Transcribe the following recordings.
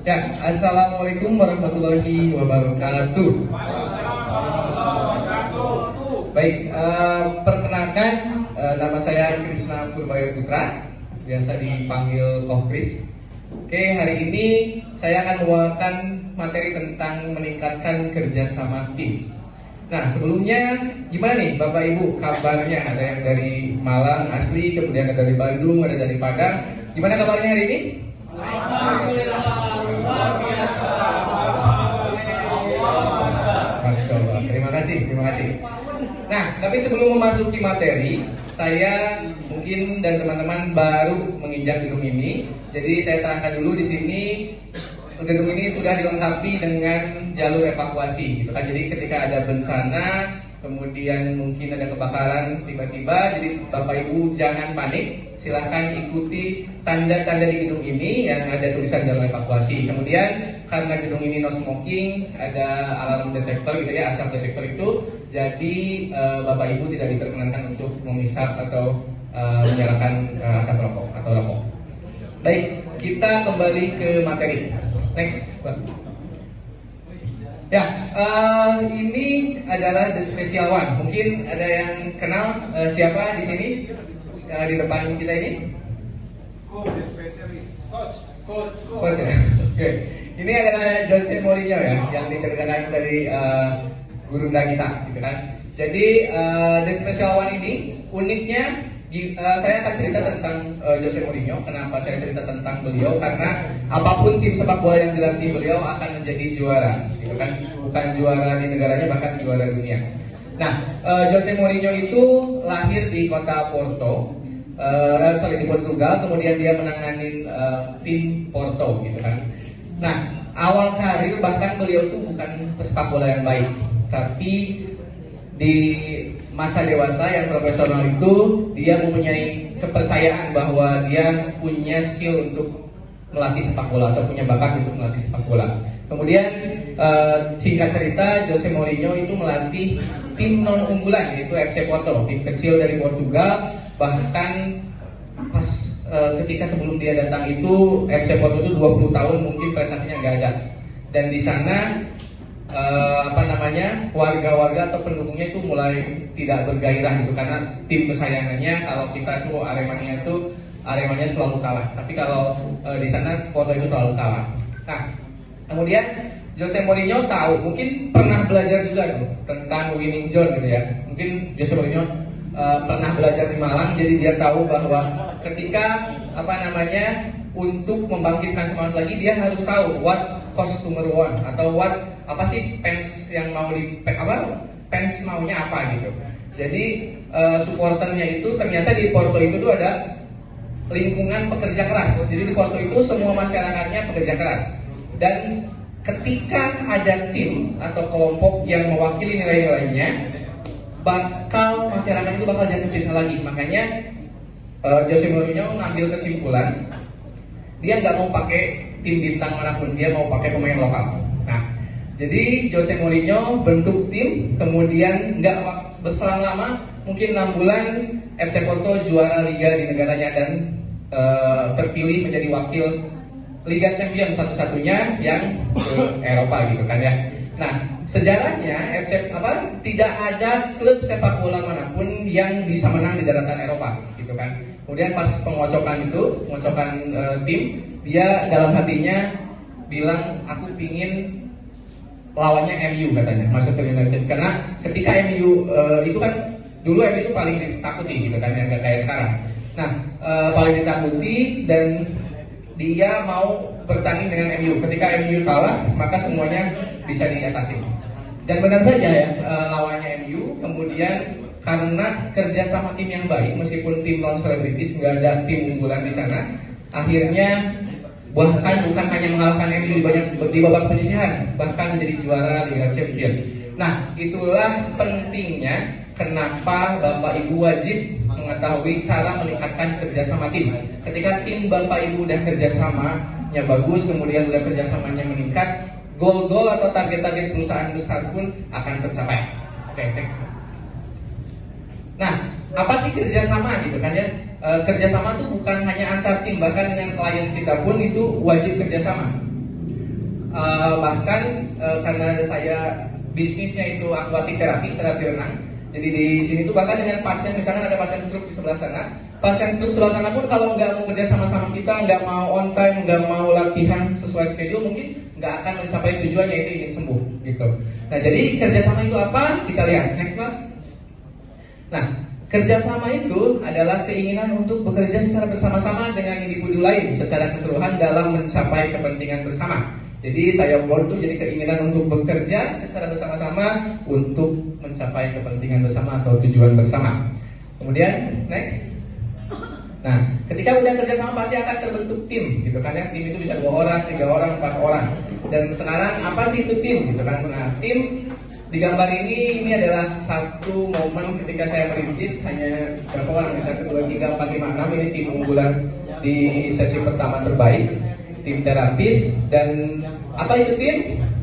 Ya, assalamualaikum warahmatullahi wabarakatuh. Baik, perkenalkan nama saya Krisna Purbayo Putra, biasa dipanggil Koh Kris. Oke, hari ini saya akan membawakan materi tentang meningkatkan kerjasama tim. Nah, sebelumnya gimana nih Bapak Ibu kabarnya? Ada yang dari Malang asli, kemudian ada dari Bandung, ada dari Padang. Gimana kabarnya hari ini? Alhamdulillah, luar biasa. Masya Allah, terima kasih. Nah, tapi sebelum memasuki materi, saya mungkin dan teman-teman baru menginjak gedung ini. Jadi saya terangkan dulu di sini, gedung ini sudah dilengkapi dengan jalur evakuasi, gitu kan. Jadi ketika ada bencana, kemudian mungkin ada kebakaran tiba-tiba, jadi Bapak Ibu jangan panik, silahkan ikuti tanda-tanda di gedung ini yang ada tulisan jalur evakuasi. Kemudian karena gedung ini no smoking, ada alarm detektor gitu ya, asap detektor itu, jadi Bapak Ibu tidak diperkenankan untuk menghisap atau menyalakan asap rokok atau rokok. Baik, kita kembali ke materi. Next, Pak. Ya, ini adalah the special one. Mungkin ada yang kenal siapa di sini di depan kita ini? Coach ya. Oke. Ini adalah Jose Mourinho ya, yang diceritakan dari gurunda kita, gitu kan. Jadi the special one ini uniknya. Saya akan cerita tentang Jose Mourinho. Kenapa saya cerita tentang beliau? Karena apapun tim sepak bola yang dilatih beliau akan menjadi juara, gitu kan? Bukan juara di negaranya, bahkan juara dunia. Nah, Jose Mourinho itu lahir di kota Porto, di Portugal. Kemudian dia menangani tim Porto, gitu kan? Nah, awal karir bahkan beliau itu bukan pesepak bola yang baik, tapi di masa dewasa yang profesional itu dia mempunyai kepercayaan bahwa dia punya skill untuk melatih sepak bola atau punya bakat untuk melatih sepak bola. Kemudian singkat cerita, Jose Mourinho itu melatih tim non unggulan yaitu FC Porto, tim kecil dari Portugal. Bahkan pas ketika sebelum dia datang itu FC Porto itu 20 tahun mungkin prestasinya nggak ada. Dan di sana warga-warga atau pendukungnya itu mulai tidak bergairah gitu, karena tim kesayangannya, kalau kita tuh Aremania selalu kalah, tapi kalau di sana Porto itu selalu kalah. Nah, kemudian Jose Mourinho tahu, mungkin pernah belajar juga tuh tentang winning zone gitu ya. Mungkin Jose Mourinho pernah belajar di Malang, jadi dia tahu bahwa ketika untuk membangkitkan semangat lagi, dia harus tahu what customer want atau apa sih fans yang mau fans maunya apa gitu. Jadi supporternya itu ternyata di Porto itu tuh ada lingkungan pekerja keras. Jadi di Porto itu semua masyarakatnya pekerja keras. Dan ketika ada tim atau kelompok yang mewakili nilai-nilainya, masyarakat itu bakal jatuh cinta lagi. Makanya Jose Mourinho ngambil kesimpulan, dia nggak mau pakai tim bintang manapun, dia mau pakai pemain lokal. Nah, jadi Jose Mourinho bentuk tim, kemudian nggak berselang lama, mungkin 6 bulan FC Porto juara liga di negaranya dan terpilih menjadi wakil Liga Champions satu-satunya yang ke Eropa gitu kan ya. Nah, sejarahnya tidak ada klub sepak bola manapun yang bisa menang di daratan Eropa gitu kan. Kemudian pas pengocokan tim, dia dalam hatinya bilang, aku pingin lawannya MU katanya, Manchester United. Karena ketika MU itu kan dulu MU itu paling ditakuti gitu kan, yang nggak kayak sekarang. Nah, paling ditakuti dan dia mau bertanding dengan MU. Ketika MU kalah, maka semuanya bisa diatasi. Dan benar saja ya, lawannya MU. Kemudian karena kerja sama tim yang baik, meskipun tim non selebritis, nggak ada tim unggulan di sana, akhirnya bahkan bukan hanya mengalahkan MU di babak penyisihan, bahkan menjadi juara Liga Champions. Nah, itulah pentingnya kenapa Bapak Ibu wajib mengetahui cara meningkatkan kerjasama tim. Ketika tim Bapak Ibu udah kerjasamanya bagus, kemudian udah kerjasamanya meningkat, goal-goal atau target-target perusahaan besar pun akan tercapai. Oke, next. Nah, apa sih kerjasama gitu kan ya? kerjasama itu bukan hanya antar tim, bahkan dengan klien kita pun itu wajib kerjasama. Bahkan karena saya bisnisnya itu akuatik terapi renang, jadi di sini tuh bahkan dengan pasien, misalkan ada pasien stroke di sebelah sana, pasien stroke sebelah sana pun kalau nggak mau kerja sama-sama kita, nggak mau on time, nggak mau latihan sesuai schedule, mungkin nggak akan mencapai tujuannya, itu ingin sembuh gitu. Nah, jadi kerjasama itu apa? Kita lihat next slide. Nah, kerjasama itu adalah keinginan untuk bekerja secara bersama-sama dengan individu lain secara keseluruhan dalam mencapai kepentingan bersama. Jadi saya buat tuh jadi keinginan untuk bekerja secara bersama-sama untuk mencapai kepentingan bersama atau tujuan bersama. Kemudian next. Nah, ketika udah kerjasama pasti akan terbentuk tim, gitu kan ya. Tim itu bisa 2 orang, 3 orang, 4 orang. Dan sekarang apa sih itu tim, gitu kan? Nah, tim di gambar ini adalah satu momen ketika saya merintis, hanya berapa orang? 1, 2, 3, 4, 5, 6. Ini tim unggulan di sesi pertama terbaik, tim terapis. Dan apa itu tim?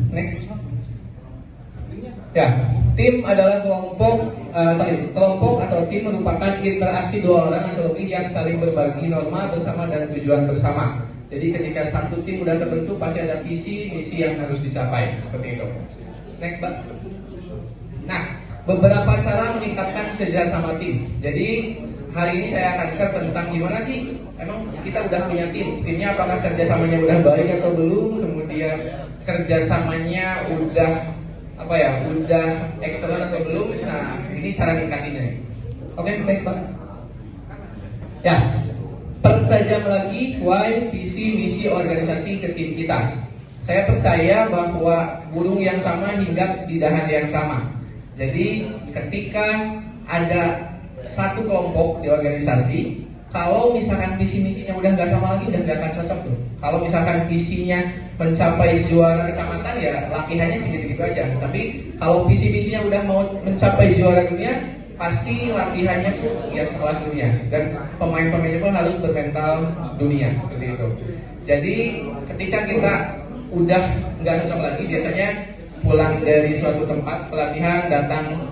Next. Ya, tim adalah kelompok atau tim merupakan interaksi 2 orang atau lebih yang saling berbagi norma bersama dan tujuan bersama. Jadi ketika satu tim udah terbentuk pasti ada visi misi yang harus dicapai, seperti itu. Next, Pak. Nah, beberapa cara meningkatkan kerjasama tim. Jadi hari ini saya akan share tentang gimana sih emang kita udah punya timnya apakah kerjasamanya udah baik atau belum, kemudian kerjasamanya udah excellent atau belum. Nah, ini cara ningkatinnya. Oke, next Pak. Ya, pertajam lagi why, visi, misi organisasi ke tim kita. Saya percaya bahwa burung yang sama hinggap di dahan yang sama. Jadi ketika ada satu kelompok di organisasi, kalau misalkan visi misinya udah nggak sama lagi, udah nggak akan cocok tuh. Kalau misalkan visinya mencapai juara kecamatan, ya latihannya segitu-gitu aja. Tapi kalau visi misinya udah mau mencapai juara dunia, pasti latihannya tuh ya sekelas dunia. Dan pemain-pemainnya pun harus bermental dunia, seperti itu. Jadi ketika kita udah nggak cocok lagi, biasanya pulang dari suatu tempat pelatihan, datang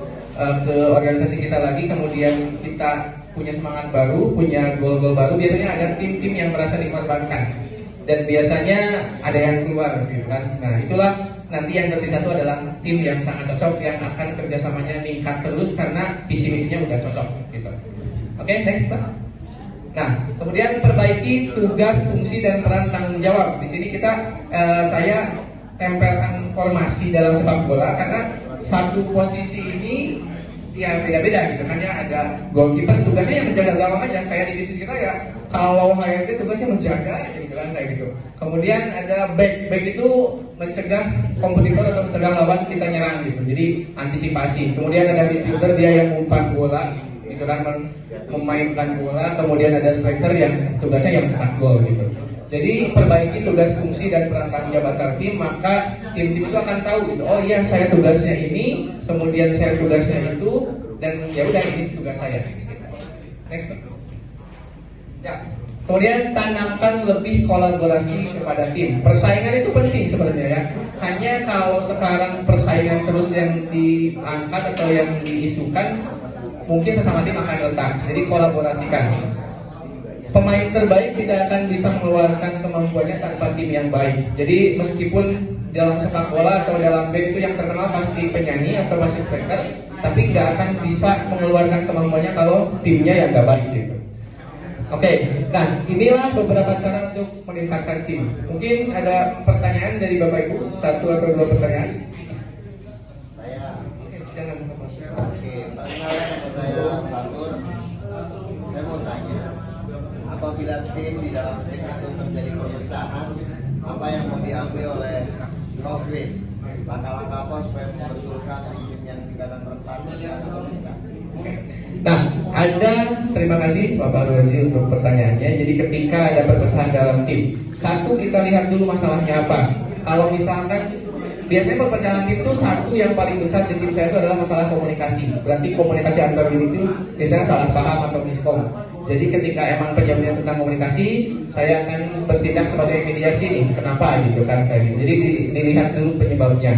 ke organisasi kita lagi, kemudian kita punya semangat baru, punya goal-goal baru. Biasanya ada tim-tim yang merasa dikorbankan dan biasanya ada yang keluar, gitu kan. Nah, itulah nanti yang bersih satu adalah tim yang sangat cocok, yang akan kerjasamanya meningkat terus karena visi misinya udah cocok, gitu. Oke, next Pak. Nah, kemudian perbaiki tugas, fungsi dan peran tanggung jawab. Di sini saya tempelkan formasi dalam sepak bola karena satu posisi ini ya beda-beda gitu kan ya. Ada goalkeeper tugasnya yang menjaga gawang aja, kayak di bisnis kita ya. Kalau HRD tugasnya menjaga gitu kan, kayak gitu. Kemudian ada back itu mencegah kompetitor atau mencegah lawan kita nyerang gitu. Jadi antisipasi. Kemudian ada midfielder, dia yang umpan bola gitu kan, memainkan bola. Kemudian ada striker yang tugasnya yang cetak gol gitu. Jadi perbaiki tugas, fungsi dan peran tanggung jawab antar tim, maka tim-tim itu akan tahu gitu. Oh iya, saya tugasnya ini, kemudian saya tugasnya itu, dan ya udah ini tugas saya. Next. Ya. Kemudian tanamkan lebih kolaborasi kepada tim. Persaingan itu penting sebenarnya ya. Hanya kalau sekarang persaingan terus yang diangkat atau yang diisukan, mungkin sesama tim akan retak. Jadi kolaborasikan. Pemain terbaik tidak akan bisa mengeluarkan kemampuannya tanpa tim yang baik. Jadi meskipun dalam sepak bola atau dalam band itu yang terkenal pasti penyanyi atau pasti striker, tapi nggak akan bisa mengeluarkan kemampuannya kalau timnya yang nggak baik gitu. Oke, nah inilah beberapa cara untuk meningkatkan tim. Mungkin ada pertanyaan dari Bapak Ibu, 1 atau 2 pertanyaan. Oke, silakan Bapak. Oke, perkenalkan nama saya Fatur. Saya mau tanya, apabila tim di dalam tim itu terjadi perpecahan, apa yang mau diambil oleh Coach Chris? Langkah-langkah apa supaya membetulkan tim yang kadang retak dan terpecah? Nah, terima kasih Bapak Rozi untuk pertanyaannya. Jadi ketika ada perpecahan dalam tim, satu kita lihat dulu masalahnya apa. Kalau misalkan biasanya perpecahan tim itu satu yang paling besar di tim saya itu adalah masalah komunikasi. Berarti komunikasi antar diri itu biasanya salah paham atau miskom. Jadi ketika emang penyebabnya tentang komunikasi, saya akan bertindak sebagai mediasi nih. Kenapa gitu kan kayak gitu. Jadi dilihat dulu penyebabnya.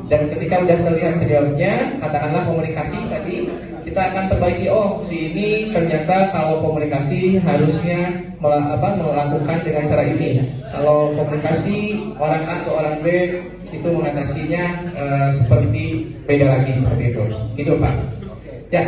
Dan ketika udah terlihat penyebabnya, katakanlah komunikasi tadi, kita akan perbaiki. Oh, si ini ternyata kalau komunikasi harusnya melakukan dengan cara ini. Kalau komunikasi orang A ke orang B itu mengatasinya seperti beda lagi seperti itu. Itu Pak. Ya.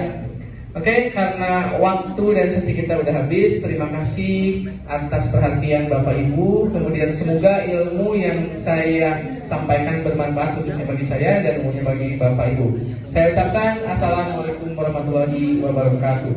Oke, karena waktu dan sesi kita udah habis, terima kasih atas perhatian Bapak Ibu. Kemudian semoga ilmu yang saya sampaikan bermanfaat khususnya bagi saya dan umumnya bagi Bapak Ibu. Saya ucapkan Assalamualaikum warahmatullahi wabarakatuh.